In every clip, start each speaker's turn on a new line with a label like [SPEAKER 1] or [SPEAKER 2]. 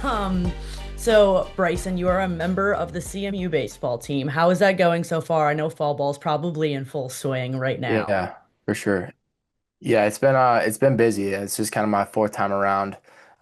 [SPEAKER 1] Um, so Bryson, you are a member of the CMU baseball team. How is that going so far? I know fall ball's probably in full swing right now.
[SPEAKER 2] Yeah, for sure. Yeah, it's been busy. It's just kind of my fourth time around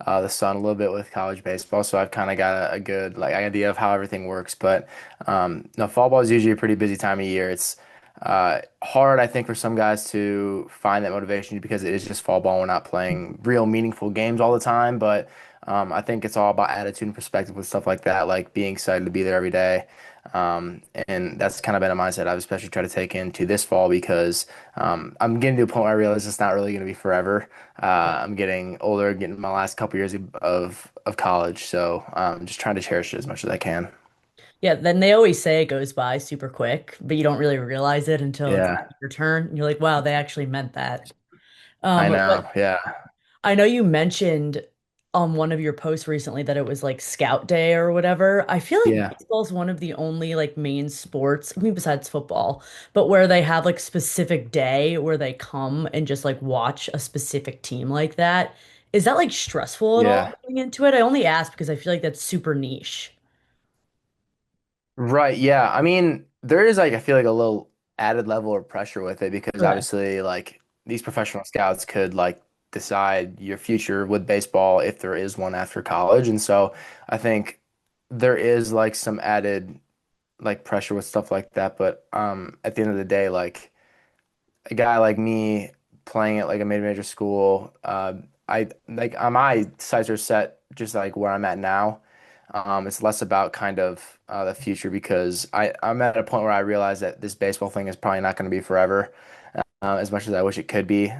[SPEAKER 2] the sun a little bit with college baseball, so I've kind of got a good like idea of how everything works. But no, fall ball is usually a pretty busy time of year. It's hard, I think, for some guys to find that motivation because it is just fall ball. We're not playing real meaningful games all the time, but I think it's all about attitude and perspective with stuff like that, like being excited to be there every day. And that's kind of been a mindset I've especially tried to take into this fall because I'm getting to a point where I realize it's not really going to be forever. I'm getting older, getting my last couple years of college, so just trying to cherish it as much as I can.
[SPEAKER 1] Yeah, then they always say it goes by super quick, but you don't really realize it until it's
[SPEAKER 2] Yeah,
[SPEAKER 1] your turn. And you're like, wow, they actually meant that.
[SPEAKER 2] I
[SPEAKER 1] But
[SPEAKER 2] know. Yeah,
[SPEAKER 1] I know you mentioned on one of your posts recently that it was like Scout Day or whatever. I feel like
[SPEAKER 2] yeah,
[SPEAKER 1] baseball is one of the only like main sports, I mean, besides football, but where they have like specific day where they come and just like watch a specific team like that. Is that like stressful at all
[SPEAKER 2] yeah.
[SPEAKER 1] going into it? I only ask because I feel like that's super niche.
[SPEAKER 2] Right. Yeah. I mean, there is like I feel like a little added level of pressure with it because
[SPEAKER 1] Okay.
[SPEAKER 2] obviously like these professional scouts could like decide your future with baseball if there is one after college. And so I think there is like some added like pressure with stuff like that. But at the end of the day, like a guy like me playing at like a mid-major school, I like my sights are set just like where I'm at now. It's less about kind of the future because I'm at a point where I realize that this baseball thing is probably not going to be forever, as much as I wish it could be.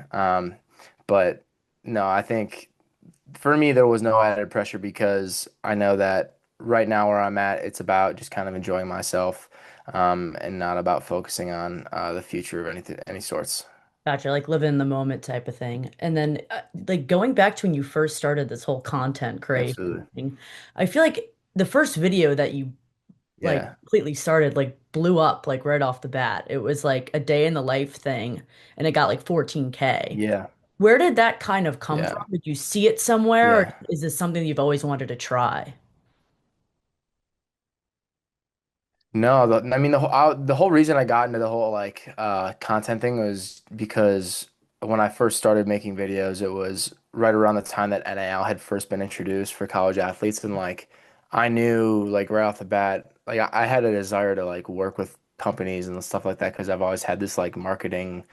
[SPEAKER 2] But no, I think for me there was no added pressure because I know that right now where I'm at, it's about just kind of enjoying myself, and not about focusing on the future of anything, any sorts.
[SPEAKER 1] Gotcha, like live in the moment type of thing. And then, like going back to when you first started this whole content creation
[SPEAKER 2] Absolutely.
[SPEAKER 1] thing, I feel like the first video that you like
[SPEAKER 2] Yeah.
[SPEAKER 1] completely started like blew up like right off the bat. It was like a day in the life thing and it got like 14K.
[SPEAKER 2] Yeah.
[SPEAKER 1] Where did that kind of come from?
[SPEAKER 2] Yeah.
[SPEAKER 1] Did you see it somewhere or
[SPEAKER 2] Yeah.
[SPEAKER 1] is this something you've always wanted to try?
[SPEAKER 2] No, I mean the whole reason I got into the whole like content thing was because when I first started making videos, it was right around the time that NIL had first been introduced for college athletes, and like I knew like right off the bat, like I had a desire to like work with companies and stuff like that because I've always had this like marketing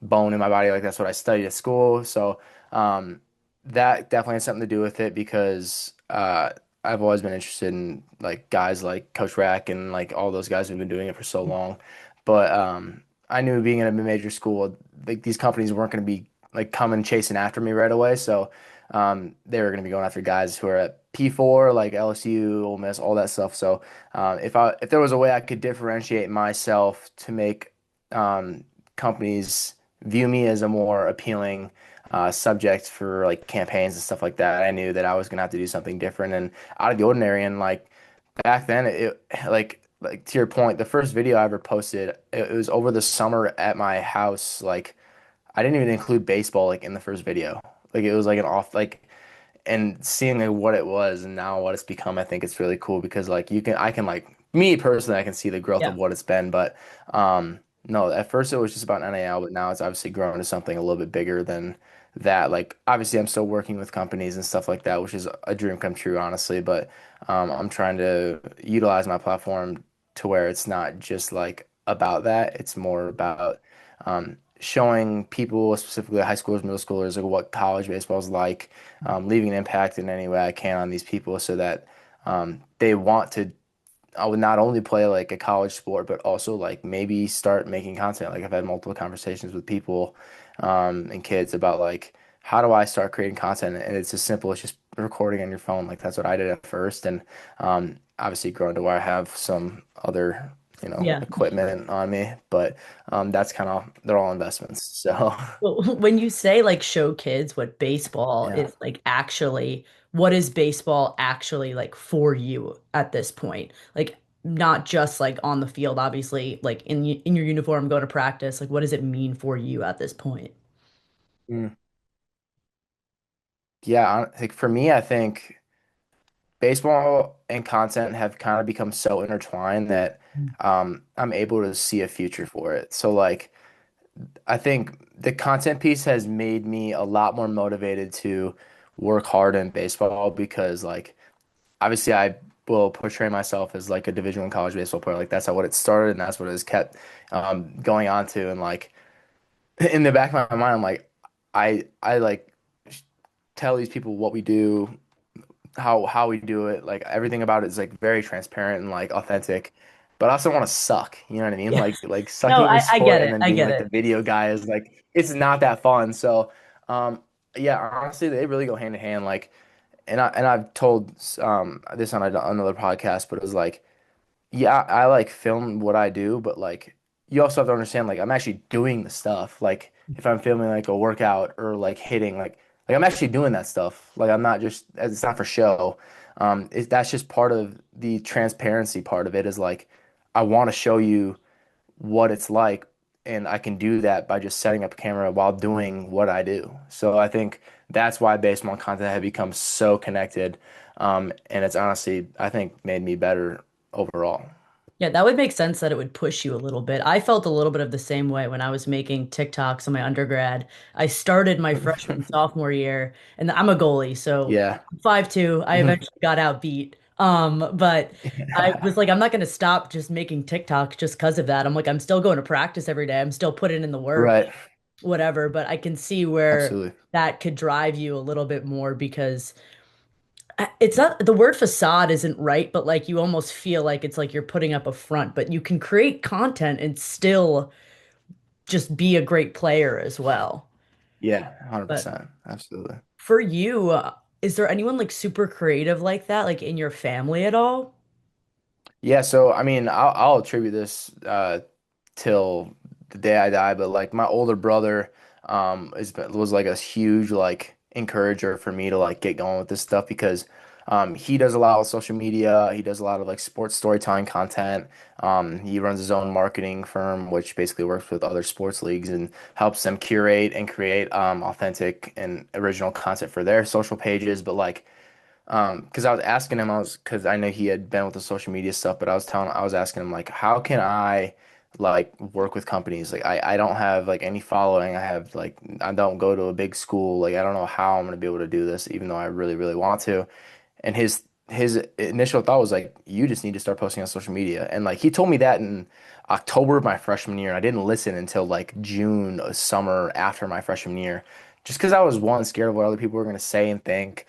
[SPEAKER 2] bone in my body. Like that's what I studied at school. So um, that definitely had something to do with it because I've always been interested in like guys like Coach Rack and like all those guys who've been doing it for so long. But I knew being in a major school, like these companies weren't going to be like coming chasing after me right away. So they were going to be going after guys who are at P4, like LSU, Ole Miss, all that stuff. So if there was a way I could differentiate myself to make companies view me as a more appealing subject for like campaigns and stuff like that. I knew that I was gonna have to do something different and out of the ordinary. And like back then, like to your point, the first video I ever posted, it was over the summer at my house. Like I didn't even include baseball like in the first video. Like it was like an off like and seeing like what it was and now what it's become, I think it's really cool because like I can like me personally, I can see the growth of
[SPEAKER 1] Yeah.
[SPEAKER 2] what it's been. But no, at first it was just about NIL, but now it's obviously grown to something a little bit bigger than that. Like obviously I'm still working with companies and stuff like that, which is a dream come true, honestly. But I'm trying to utilize my platform to where it's not just like about that. It's more about showing people, specifically high schoolers, middle schoolers, like what college baseball is like, leaving an impact in any way I can on these people so that they want to I would not only play like a college sport, but also like maybe start making content. Like I've had multiple conversations with people and kids about like how do I start creating content? And it's as simple as just recording on your phone. Like that's what I did at first, and obviously grown to where I have some other
[SPEAKER 1] Yeah.
[SPEAKER 2] equipment on me, but that's kind of they're all investments. So
[SPEAKER 1] Well, when you say like show kids what baseball
[SPEAKER 2] yeah.
[SPEAKER 1] is like actually, what is baseball actually like for you at this point? Like not just like on the field, obviously, like in your uniform, go to practice. Like what does it mean for you at this point?
[SPEAKER 2] Mm. Yeah, like for me, I think. baseball and content have kind of become so intertwined that I'm able to see a future for it. So like I think the content piece has made me a lot more motivated to work hard in baseball because like obviously I will portray myself as like a Division I college baseball player. Like that's how what it started and that's what it has kept going on to. And like in the back of my mind, I'm like I like tell these people what we do, how we do it. Like everything about it is like very transparent and like authentic. But I also want to suck. You know what I mean?
[SPEAKER 1] Yeah.
[SPEAKER 2] Like
[SPEAKER 1] No,
[SPEAKER 2] sucking at the
[SPEAKER 1] I get
[SPEAKER 2] sport and
[SPEAKER 1] it.
[SPEAKER 2] then
[SPEAKER 1] I
[SPEAKER 2] being
[SPEAKER 1] get
[SPEAKER 2] like the
[SPEAKER 1] it.
[SPEAKER 2] video guy is like it's not that fun. So um yeah, honestly, they really go hand in hand. Like, and I've told this on another podcast, but it was like yeah, I like film what I do, but like you also have to understand like I'm actually doing the stuff. Like if I'm filming like a workout or like hitting like I'm actually doing that stuff. Like I'm not just it's not for show. That's just part of the transparency part of it is like I want to show you what it's like and I can do that by just setting up a camera while doing what I do. So I think that's why baseball and content have become so connected. And it's honestly, I think made me better overall.
[SPEAKER 1] Yeah, that would make sense that it would push you a little bit. I felt a little bit of the same way when I was making TikToks in my undergrad. I started my freshman sophomore year, and I'm a goalie, so
[SPEAKER 2] Yeah.
[SPEAKER 1] 5'2". I eventually got outbeat. But I
[SPEAKER 2] Yeah.
[SPEAKER 1] was like, I'm not going to stop just making TikToks just because of that. I'm like, I'm still going to practice every day. I'm still putting in the work,
[SPEAKER 2] Right.
[SPEAKER 1] whatever. But I can see where
[SPEAKER 2] Absolutely.
[SPEAKER 1] that could drive you a little bit more because it's not the word facade isn't right, but like you almost feel like it's like you're putting up a front, but you can create content and still just be a great player as well.
[SPEAKER 2] Yeah,
[SPEAKER 1] But
[SPEAKER 2] 100%. Absolutely.
[SPEAKER 1] for you, is there anyone like super creative like that, like in your family at all?
[SPEAKER 2] Yeah, so I mean, I'll attribute this till the day I die, but like my older brother was like a huge like encourager for me to like get going with this stuff because he does a lot of social media, he does a lot of like sports storytelling content. He runs his own marketing firm, which basically works with other sports leagues and helps them curate and create authentic and original content for their social pages. But like because I was asking him, because I know he had been with the social media stuff, but I was asking him like, how can I like work with companies? Like I don't have like any following. I have like I don't go to a big school. Like I don't know how I'm gonna be able to do this, even though I really, really want to. And his initial thought was like, you just need to start posting on social media. And like he told me that in October of my freshman year, and I didn't listen until like June, summer after my freshman year. Just because I was one, scared of what other people were gonna say and think.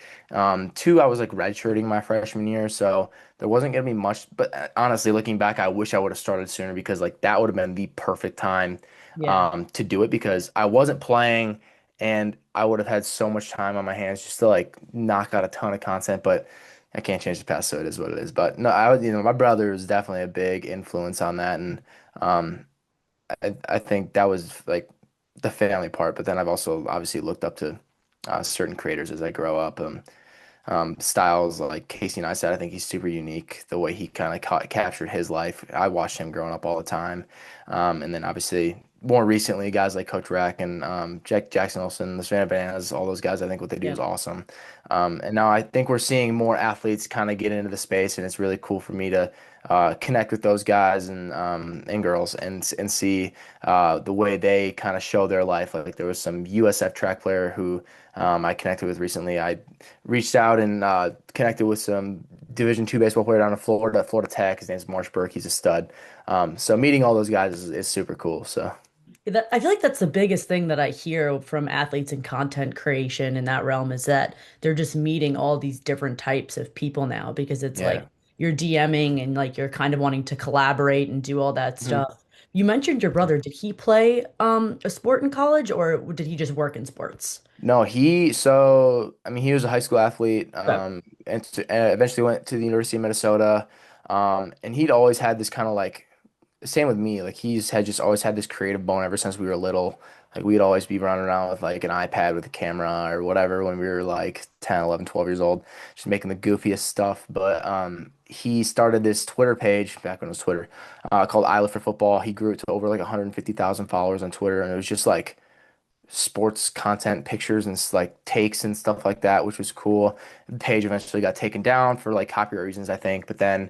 [SPEAKER 2] Two, I was like redshirting my freshman year, so there wasn't gonna be much. But honestly, looking back, I wish I would have started sooner because like that would have been the perfect time
[SPEAKER 1] Yeah.
[SPEAKER 2] to do it because I wasn't playing and I would have had so much time on my hands just to like knock out a ton of content. But I can't change the past, so it is what it is. But no, I would, my brother was definitely a big influence on that, and um, I think that was like the family part. But then I've also obviously looked up to certain creators as I grow up. Styles like Casey Neistat, I think he's super unique. The way he kind of captured his life, I watched him growing up all the time. And then obviously more recently, guys like Coach Rack and Jackson Olsen, the Savannah Bananas, all those guys, I think what they do
[SPEAKER 1] Yeah.
[SPEAKER 2] is awesome. And now I think we're seeing more athletes kind of get into the space, and it's really cool for me to connect with those guys and girls and see the way they kind of show their life. Like there was some USF track player who I connected with recently. I reached out and connected with some Division II baseball player down in Florida, Florida Tech. His name's Marsh Burke. He's a stud. So meeting all those guys is super cool. So
[SPEAKER 1] I feel like that's the biggest thing that I hear from athletes in content creation in that realm is that they're just meeting all these different types of people now because it's like
[SPEAKER 2] yeah.
[SPEAKER 1] you're DMing and like you're kind of wanting to collaborate and do all that
[SPEAKER 2] Mhm.
[SPEAKER 1] stuff. You mentioned your brother. Did he play a sport in college or did he just work in sports?
[SPEAKER 2] No, I mean he was a high school athlete,
[SPEAKER 1] Okay.
[SPEAKER 2] and eventually went to the University of Minnesota. And he'd always had this kind of like same with me. Like he's had just always had this creative bone ever since we were little. Like we'd always be running around with like an iPad with a camera or whatever when we were like 10, 11, 12 years old, just making the goofiest stuff. But he started this Twitter page back when it was Twitter, called I Live for Football. He grew it to over like 150,000 followers on Twitter, and it was just like sports content pictures and like takes and stuff like that, which was cool. The page eventually got taken down for like copyright reasons, I think. But then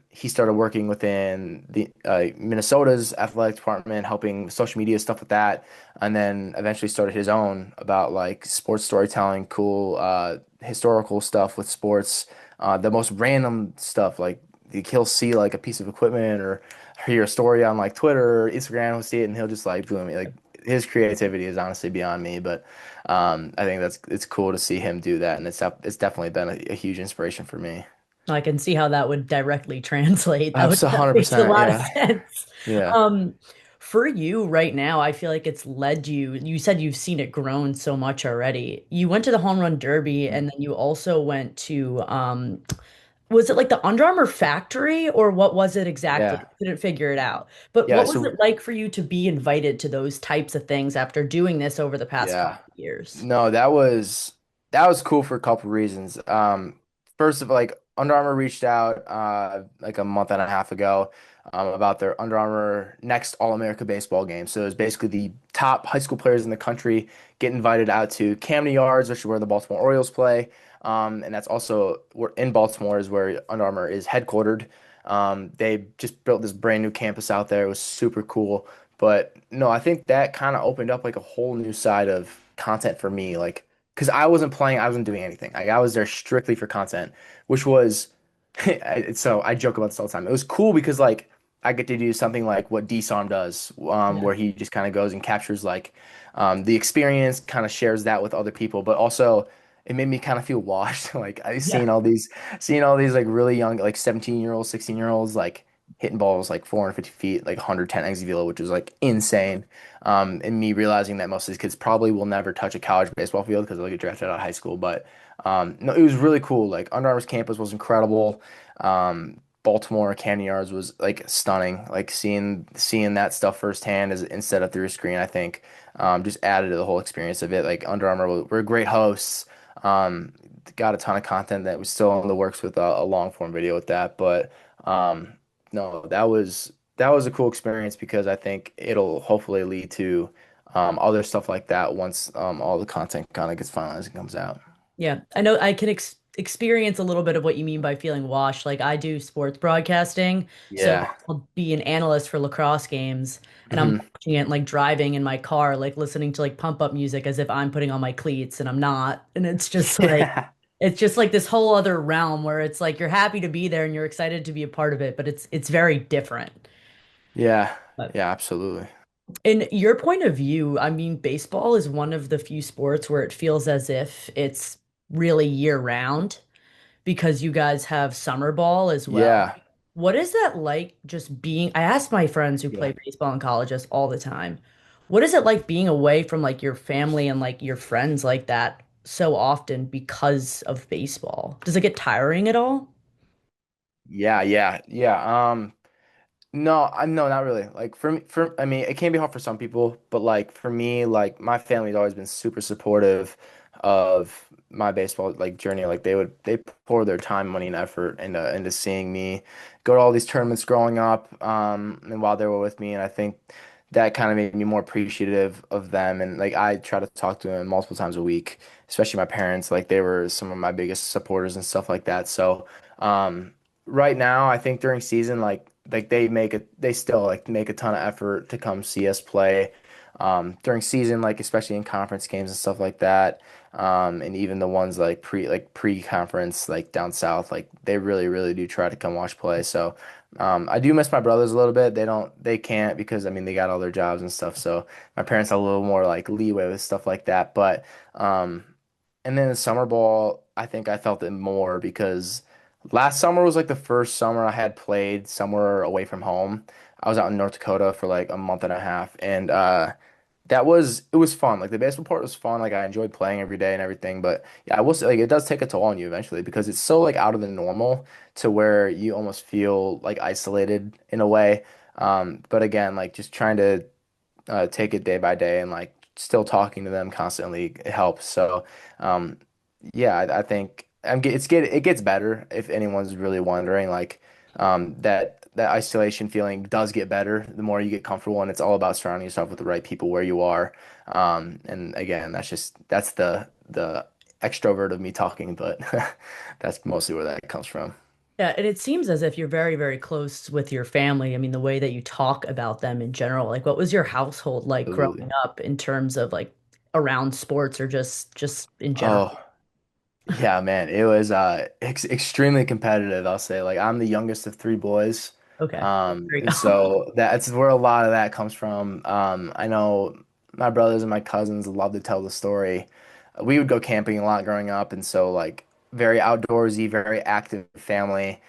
[SPEAKER 2] he started working within the Minnesota's athletic department, helping social media stuff with that, and then eventually started his own about like sports storytelling, cool historical stuff with sports, the most random stuff like he'll see like a piece of equipment or hear a story on like Twitter or Instagram, he'll see it and he'll just like boom, like his creativity is honestly beyond me, but I think it's cool to see him do that, and it's definitely been a huge inspiration for me.
[SPEAKER 1] I can see how that would directly translate. That makes a
[SPEAKER 2] 100%,
[SPEAKER 1] lot of
[SPEAKER 2] yeah,
[SPEAKER 1] sense.
[SPEAKER 2] yeah,
[SPEAKER 1] Um, for you right now, I feel like it's led you. You said you've seen it grown so much already. You went to the Home Run Derby, and then you also went to was it like the Under Armour factory or what was it exactly?
[SPEAKER 2] yeah,
[SPEAKER 1] I couldn't figure it out. But
[SPEAKER 2] yeah.
[SPEAKER 1] what was
[SPEAKER 2] So
[SPEAKER 1] it like for you to be invited to those types of things after doing this over the past couple
[SPEAKER 2] yeah.
[SPEAKER 1] of years?
[SPEAKER 2] No, that was cool for a couple reasons. First of all, like Under Armour reached out like a month and a half ago about their Under Armour next All-America baseball game. So it was basically the top high school players in the country get invited out to Camden Yards, which is where the Baltimore Orioles play. And that's also where in Baltimore is where Under Armour is headquartered. They just built this brand new campus out there. It was super cool. But no, I think that kind of opened up like a whole new side of content for me. Like, because I wasn't playing, I wasn't doing anything. Like, I was there strictly for content, which was, so I joke about this all the time. It was cool because like I get to do something like what Disarm does,
[SPEAKER 1] Yeah.
[SPEAKER 2] where he just kind of goes and captures like the experience, kind of shares that with other people, but also it made me kind of feel washed. Like I
[SPEAKER 1] Yeah.
[SPEAKER 2] seeing all these like really young, like 17-year-olds, 16-year-olds, like hitting balls like 450 feet, like 110 exit velo, which was like insane. And me realizing that most of these kids probably will never touch a college baseball field because they'll get drafted out of high school. But no, it was really cool. Like Under Armour's campus was incredible. Baltimore Canyon Yards was like stunning. Like seeing that stuff firsthand as instead of through a screen, I think just added to the whole experience of it. Like Under Armour were great hosts. Um, got a ton of content that was still in the works with a long form video with that, but um, no, that was a cool experience because I think it'll hopefully lead to other stuff like that once all the content kind of gets finalized and comes out.
[SPEAKER 1] Yeah, I know I can experience a little bit of what you mean by feeling washed. Like I do sports broadcasting, so
[SPEAKER 2] Yeah.
[SPEAKER 1] I'll be an analyst for lacrosse games, and I'm
[SPEAKER 2] Hmm.
[SPEAKER 1] watching it like driving in my car, like listening to like pump up music as if I'm putting on my cleats, and I'm not. And
[SPEAKER 2] Yeah.
[SPEAKER 1] it's just like this whole other realm where it's like you're happy to be there and you're excited to be a part of it, but it's very different.
[SPEAKER 2] Yeah. Yeah, absolutely.
[SPEAKER 1] In your point of view, I mean, baseball is one of the few sports where it feels as if it's really year round because you guys have summer ball as well.
[SPEAKER 2] Yeah.
[SPEAKER 1] What is that like just being? I ask my friends who
[SPEAKER 2] Yeah.
[SPEAKER 1] play baseball in colleges all the time. What is it like being away from like your family and like your friends like that so often because of baseball? Does it get tiring at all?
[SPEAKER 2] Yeah, yeah, yeah. No, no, not really. Like for me, I mean, it can be hard for some people, but like for me, like my family's always been super supportive of my baseball like journey. Like they pour their time, money, and effort into seeing me go to all these tournaments growing up, and while they were with me, and I think that kind of made me more appreciative of them. And like I try to talk to them multiple times a week, especially my parents. Like they were some of my biggest supporters and stuff like that. So, right now, I think during season, like they still like make a ton of effort to come see us play. During season, like especially in conference games and stuff like that. And even the ones like pre-conference, like down south, like they really, really do try to come watch play. So I do miss my brothers a little bit. They can't because I mean they got all their jobs and stuff. So my parents have a little more like leeway with stuff like that. But um, and then the summer ball, I think I felt it more because last summer was like the first summer I had played somewhere away from home. I was out in North Dakota for like a month and a half, and it was fun. Like the baseball part was fun. Like I enjoyed playing every day and everything. But yeah, I will say like it does take a toll on you eventually because it's so like out of the normal to where you almost feel like isolated in a way. But again, like just trying to take it day by day and like still talking to them constantly helps. So, yeah, I think it gets better if anyone's really wondering. Like, That isolation feeling does get better the more you get comfortable, and it's all about surrounding yourself with the right people where you are. And again, that's the extrovert of me talking, but that's mostly where that comes from.
[SPEAKER 1] Yeah, and it seems as if you're very, very close with your family. I mean, the way that you talk about them in general, like what was your household like
[SPEAKER 2] Absolutely.
[SPEAKER 1] growing up in terms of like around sports or just in general?
[SPEAKER 2] Oh, yeah, man, it was extremely competitive, I'll say. Like I'm the youngest of three boys.
[SPEAKER 1] Okay. There you
[SPEAKER 2] And
[SPEAKER 1] go.
[SPEAKER 2] so that's where a lot of that comes from. I know my brothers and my cousins love to tell the story. We would go camping a lot growing up, and so like very outdoorsy, very active family.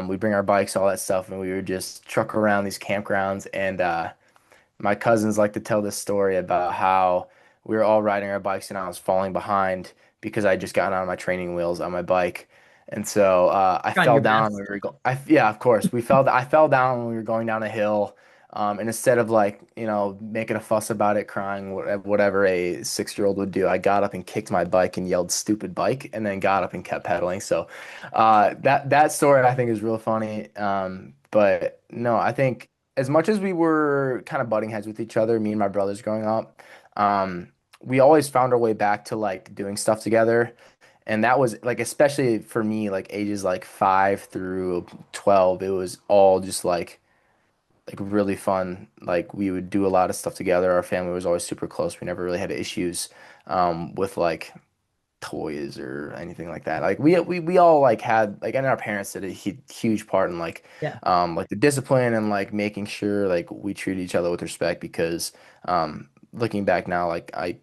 [SPEAKER 2] We'd bring our bikes, all that stuff, and we would just truck around these campgrounds. And my cousins like to tell this story about how we were all riding our bikes and I was falling behind because I had just gotten out of my training wheels on my bike. And so I
[SPEAKER 1] Trying
[SPEAKER 2] fell
[SPEAKER 1] your
[SPEAKER 2] down when
[SPEAKER 1] best.
[SPEAKER 2] we were going. Yeah, of course. I fell down when we were going down a hill. And instead of like, making a fuss about it, crying, whatever a 6-year-old would do, I got up and kicked my bike and yelled "stupid bike," and then got up and kept pedaling. So that story I think is real funny. But no, I think as much as we were kind of butting heads with each other, me and my brothers growing up, um, we always found our way back to like doing stuff together. And that was like, especially for me, like ages like 5 through 12, it was all just like really fun. Like we would do a lot of stuff together. Our family was always super close. We never really had issues with like toys or anything like that. Like we all like had like and our parents did a huge part in
[SPEAKER 1] Yeah.
[SPEAKER 2] like the discipline and like making sure like we treat each other with respect because looking back now like I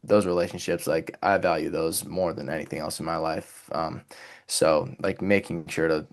[SPEAKER 2] those relationships like I value those more than anything else in my life. So like making sure to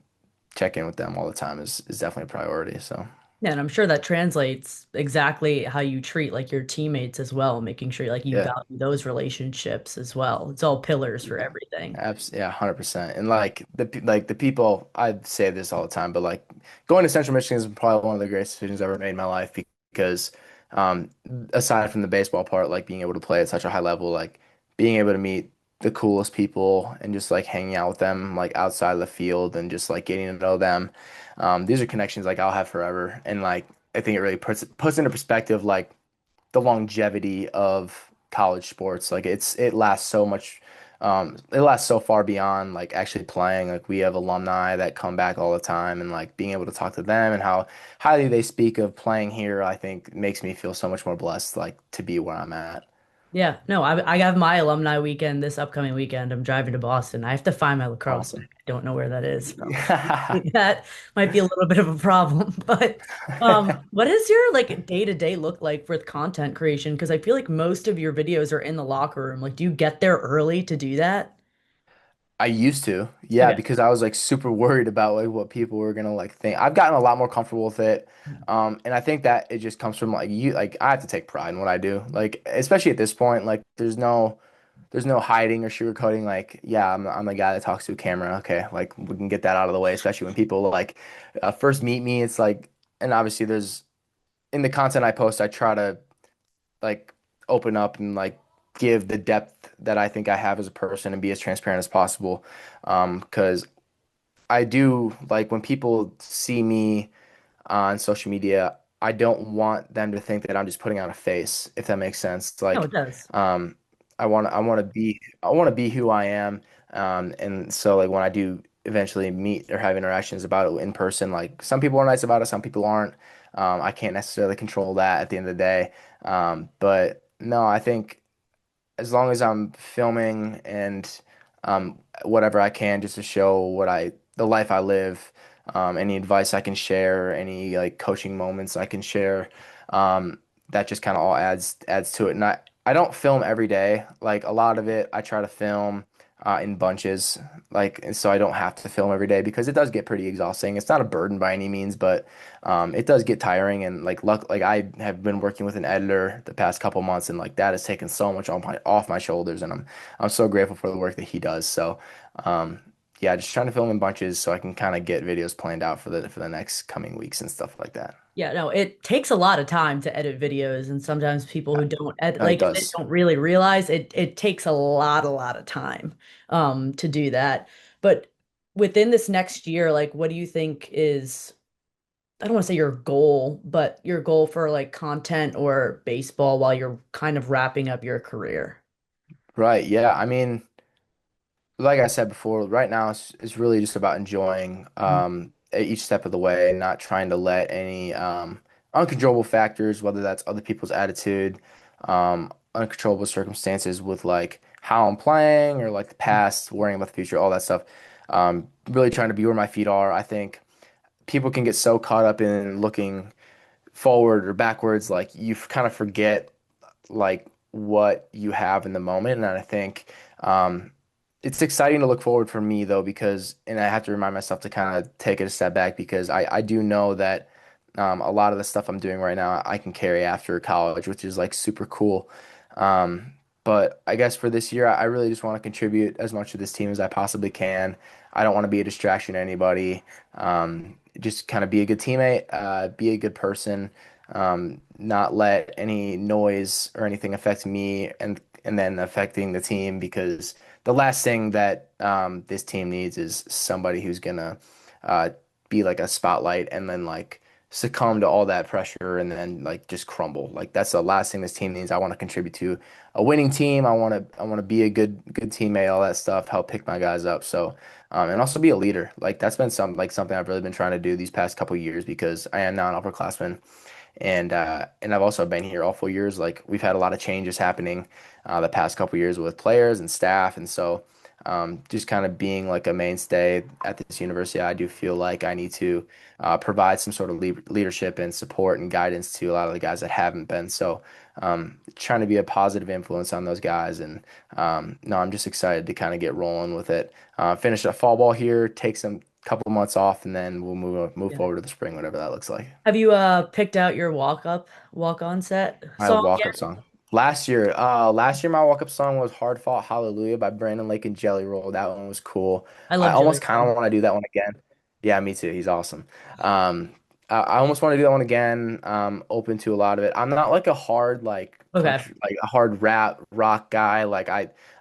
[SPEAKER 2] check in with them all the time is definitely a priority. So
[SPEAKER 1] Yeah, and I'm sure that translates exactly how you treat like your teammates as well, making sure like you
[SPEAKER 2] yeah.
[SPEAKER 1] value those relationships as well. It's all pillars for
[SPEAKER 2] Yeah.
[SPEAKER 1] everything.
[SPEAKER 2] Yeah, 100%. And like the people, I say this all the time, but like going to Central Michigan is probably one of the greatest decisions I've ever made in my life because um aside from the baseball part, like being able to play at such a high level, like being able to meet the coolest people and just like hanging out with them like outside of the field and just like getting to know them. These are connections like I'll have forever. And like I think it really puts into perspective like the longevity of college sports. Like it lasts so much, it lasts so far beyond like actually playing. Like we have alumni that come back all the time and like being able to talk to them and how highly they speak of playing here, I think makes me feel so much more blessed like to be where I'm at.
[SPEAKER 1] Yeah, no, I have my alumni weekend this upcoming weekend. I'm driving to Boston. I have to find my lacrosse bag.
[SPEAKER 2] Awesome.
[SPEAKER 1] I don't know where that is. That might be a little bit of a problem. But what does your like day to day look like with content creation? Because I feel like most of your videos are in the locker room. Like, do you get there early to do that?
[SPEAKER 2] I used to, yeah,
[SPEAKER 1] Okay.
[SPEAKER 2] because I was like super worried about like what people were gonna like think. I've gotten a lot more comfortable with it, and I think that it just comes from like like I have to take pride in what I do, like especially at this point, like there's no hiding or sugarcoating. Like, yeah, I'm the guy that talks to a camera. Okay, like we can get that out of the way, especially when people like first meet me. It's like, and obviously there's in the content I post, I try to like open up and like give the depth that I think I have as a person and be as transparent as possible. Because I do like when people see me on social media, I don't want them to think that I'm just putting on a face, if that makes sense.
[SPEAKER 1] No,
[SPEAKER 2] Like,
[SPEAKER 1] it does.
[SPEAKER 2] um, I want to be who I am. And so like when I do eventually meet or have interactions about it in person, like some people are nice about it, some people aren't. I can't necessarily control that at the end of the day. But no, I think as long as I'm filming and whatever I can just to show the life I live, any advice I can share, any like coaching moments I can share, that just kind of all adds to it. And I don't film every day. Like a lot of it, I try to film in bunches, like and so I don't have to film every day because it does get pretty exhausting. It's not a burden by any means, but it does get tiring and like I have been working with an editor the past couple months and like that has taken so much off my shoulders and I'm so grateful for the work that he does. So um yeah, just trying to film in bunches so I can kind of get videos planned out for the next coming weeks and stuff like that.
[SPEAKER 1] Yeah, no, it takes a lot of time to edit videos, and sometimes people who don't edit,
[SPEAKER 2] No, it
[SPEAKER 1] like, they
[SPEAKER 2] does.
[SPEAKER 1] don't really realize it. It takes a lot of time, to do that. But within this next year, like what do you think is, I don't want to say your goal, but your goal for like content or baseball while you're kind of wrapping up your career?
[SPEAKER 2] Right. Yeah. I mean, like I said before, right now it's really just about enjoying each step of the way and not trying to let any uncontrollable factors, whether that's other people's attitude, uncontrollable circumstances with like how I'm playing or like the past, worrying about the future, all that stuff. Really trying to be where my feet are. I think people can get so caught up in looking forward or backwards, like you kind of forget like what you have in the moment. And I think it's exciting to look forward for me though, because, and I have to remind myself to kind of take it a step back because I do know that a lot of the stuff I'm doing right now I can carry after college, which is like super cool. Um, but I guess for this year, I really just want to contribute as much to this team as I possibly can. I don't want to be a distraction to anybody. Just kind of be a good teammate, be a good person, not let any noise or anything affect me and then affecting the team because the last thing that this team needs is somebody who's gonna uh, be like a spotlight and then like succumb to all that pressure and then like just crumble. Like that's the last thing this team needs. I want to contribute to a winning team. I want to be a good teammate, all that stuff, help pick my guys up. So and also be a leader. Like that's been something I've really been trying to do these past couple years because I am now an upperclassman and I've also been here all 4 years. Like we've had a lot of changes happening the past couple years with players and staff, and so just kind of being like a mainstay at this university, I do feel like I need to provide some sort of leadership and support and guidance to a lot of the guys that haven't been. So trying to be a positive influence on those guys, and no, I'm just excited to kind of get rolling with it. Finish up fall ball here, take some couple months off, and then we'll move
[SPEAKER 1] Yeah.
[SPEAKER 2] forward to the spring, whatever that looks like.
[SPEAKER 1] Have you picked out your walk on set
[SPEAKER 2] My
[SPEAKER 1] song
[SPEAKER 2] walk-up
[SPEAKER 1] yet?
[SPEAKER 2] song. Last year my walk-up song was Hard Fought Hallelujah by Brandon Lake and Jelly Roll. That one was cool.
[SPEAKER 1] I
[SPEAKER 2] I
[SPEAKER 1] love Jelly
[SPEAKER 2] almost kind
[SPEAKER 1] Roll.
[SPEAKER 2] of want to do that one again. Yeah, me too. He's awesome. I almost want to do that one again. Open to a lot of it. I'm not like a hard like
[SPEAKER 1] Okay.
[SPEAKER 2] country, like a hard rap rock guy. Like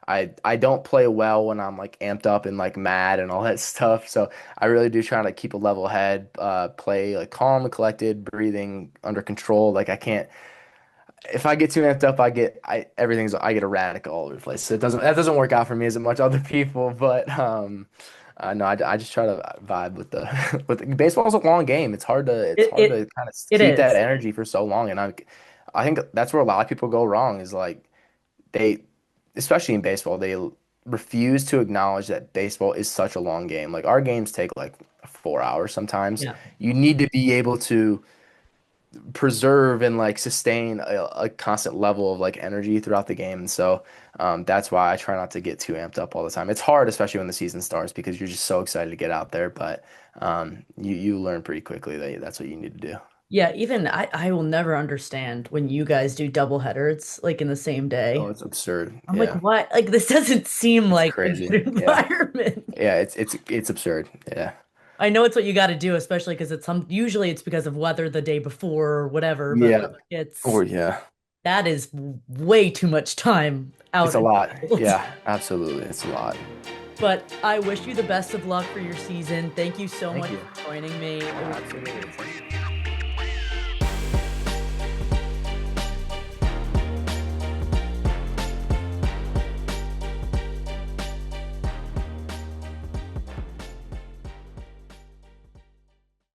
[SPEAKER 2] I don't play well when I'm like amped up and like mad and all that stuff. So I really do try to keep a level head, play like calm and collected, breathing under control. Like I can't if I get too amped up, I get erratic all over the place. So that doesn't work out for me as much other people. But no, I just try to vibe with the with baseball's a long game. It's
[SPEAKER 1] It
[SPEAKER 2] hard
[SPEAKER 1] it
[SPEAKER 2] to kind of
[SPEAKER 1] it
[SPEAKER 2] keep that
[SPEAKER 1] is.
[SPEAKER 2] energy for so long. And I think that's where a lot of people go wrong is like they, especially in baseball, they refuse to acknowledge that baseball is such a long game. Like our games take like 4 hours sometimes.
[SPEAKER 1] Yeah.
[SPEAKER 2] You need to be able to preserve and like sustain a constant level of like energy throughout the game. And so that's why I try not to get too amped up all the time. It's hard, especially when the season starts, because you're just so excited to get out there. But you learn pretty quickly that that's what you need to do.
[SPEAKER 1] Yeah, even I will never understand when you guys do double headers like in the same
[SPEAKER 2] Oh,
[SPEAKER 1] day.
[SPEAKER 2] it's absurd.
[SPEAKER 1] I'm like,
[SPEAKER 2] Yeah,
[SPEAKER 1] what? Like this doesn't seem
[SPEAKER 2] it's
[SPEAKER 1] like a
[SPEAKER 2] crazy.
[SPEAKER 1] good
[SPEAKER 2] Yeah,
[SPEAKER 1] environment.
[SPEAKER 2] yeah, it's absurd. Yeah,
[SPEAKER 1] I know it's what you got to do, especially because usually it's because of weather the day before or whatever, but
[SPEAKER 2] yeah,
[SPEAKER 1] like it's
[SPEAKER 2] or yeah,
[SPEAKER 1] that is way too much time
[SPEAKER 2] it's
[SPEAKER 1] out
[SPEAKER 2] a
[SPEAKER 1] in
[SPEAKER 2] lot.
[SPEAKER 1] the field.
[SPEAKER 2] Yeah, absolutely, it's a lot.
[SPEAKER 1] But I wish you the best of luck for your season. Thank you so
[SPEAKER 2] Thank
[SPEAKER 1] much
[SPEAKER 2] you.
[SPEAKER 1] for joining me. It was
[SPEAKER 2] Absolutely.